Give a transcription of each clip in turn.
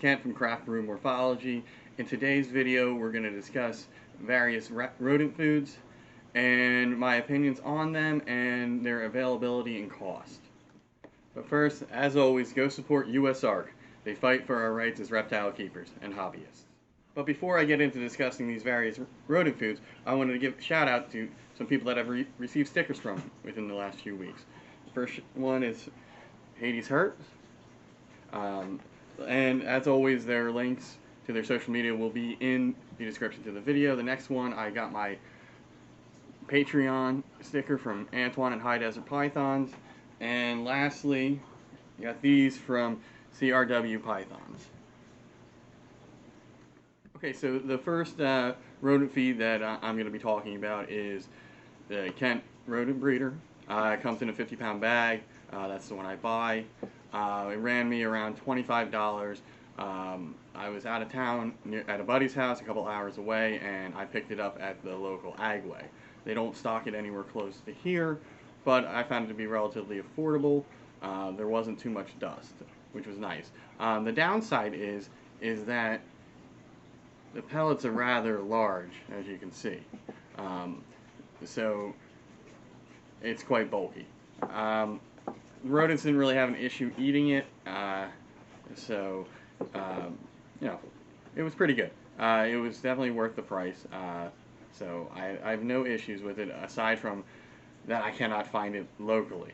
Kent from Kraftbrewmorphology. In today's video, we're going to discuss various rodent foods and my opinions on them and their availability and cost. But first, as always, go support USARK. They fight for our rights as reptile keepers and hobbyists. But before I get into discussing these various rodent foods, I wanted to give a shout out to some people that I've received stickers from within the last few weeks. The first one is Herps. And as always, their links to their social media will be in the description to the video. The next one, I got my Patreon sticker from Antoine and High Desert Pythons. And lastly, I got these from CRW Pythons. Okay, so the first rodent feed that I'm going to be talking about is the Kent rodent breeder. It comes in a 50-pound bag. That's the one I buy. It ran me around $25. I was out of town at a buddy's house a couple hours away, and I picked it up at the local Agway. They don't stock it anywhere close to here, but I found it to be relatively affordable. There wasn't too much dust, which was nice. The downside is that the pellets are rather large, as you can see. So it's quite bulky. Rodents didn't really have an issue eating it, so you know, it was pretty good. It was definitely worth the price, so I have no issues with it, aside from that I cannot find it locally.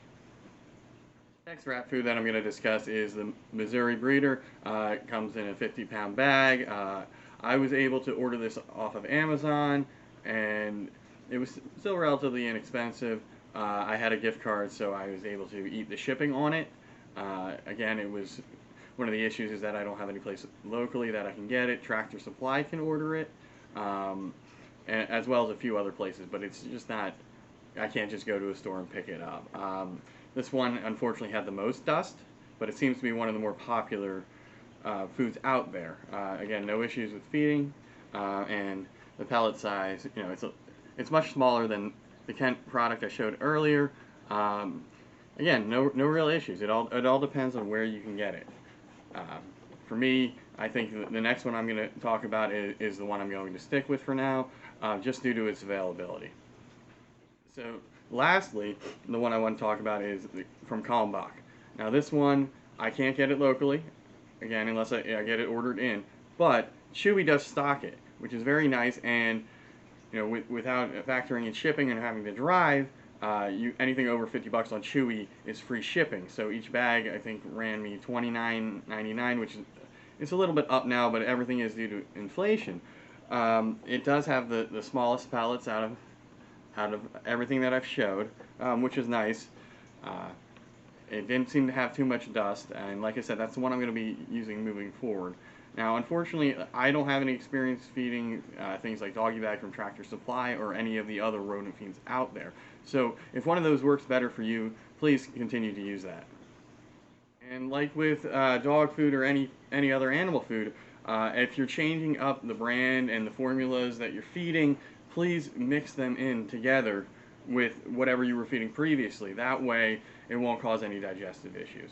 Next rat food that I'm going to discuss is the Mazuri breeder. It comes in a 50-pound bag. I was able to order this off of Amazon, and it was still relatively inexpensive. I had a gift card, so I was able to eat the shipping on it. Again, it was one of the issues is that I don't have any place locally that I can get it. Tractor Supply can order it, and as well as a few other places, but it's just not, I can't just go to a store and pick it up. This one unfortunately had the most dust, but it seems to be one of the more popular foods out there. Again, no issues with feeding, and the pellet size, you know, it's much smaller than the Kent product I showed earlier. Again, no real issues. It all depends on where you can get it. For me, I think the next one I'm going to talk about is the one I'm going to stick with for now, just due to its availability. So lastly, the one I want to talk about is from Kalmbach. Now this one, I can't get it locally, again, unless I get it ordered in, but Chewy does stock it, which is very nice, and you know, without factoring in shipping and having to drive, anything over $50 on Chewy is free shipping. So each bag, I think, ran me $29.99, which is it's a little bit up now, but everything is due to inflation. It does have the smallest pellets out of everything that I've showed, which is nice. It didn't seem to have too much dust, and like I said, that's the one I'm going to be using moving forward. Now, unfortunately, I don't have any experience feeding things like doggy bag from Tractor Supply or any of the other rodent feeds out there. So if one of those works better for you, please continue to use that. And like with dog food or any other animal food, if you're changing up the brand and the formulas that you're feeding, please mix them in together with whatever you were feeding previously. That way, it won't cause any digestive issues.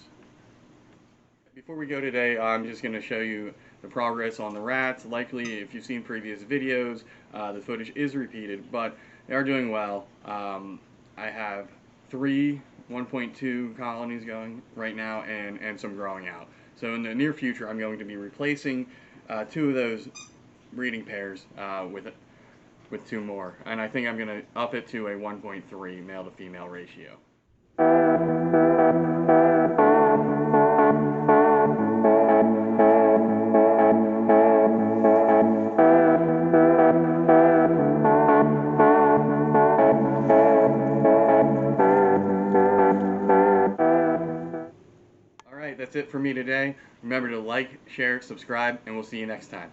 Before we go today, I'm just going to show you the progress on the rats. Likely, if you've seen previous videos, the footage is repeated, but they are doing well. I have 3 1.2 colonies going right now, and some growing out. So in the near future, I'm going to be replacing 2 of those breeding pairs with 2 more, and I think I'm going to up it to a 1.3 male to female ratio. That's it for me today. Remember to like, share, subscribe, and we'll see you next time.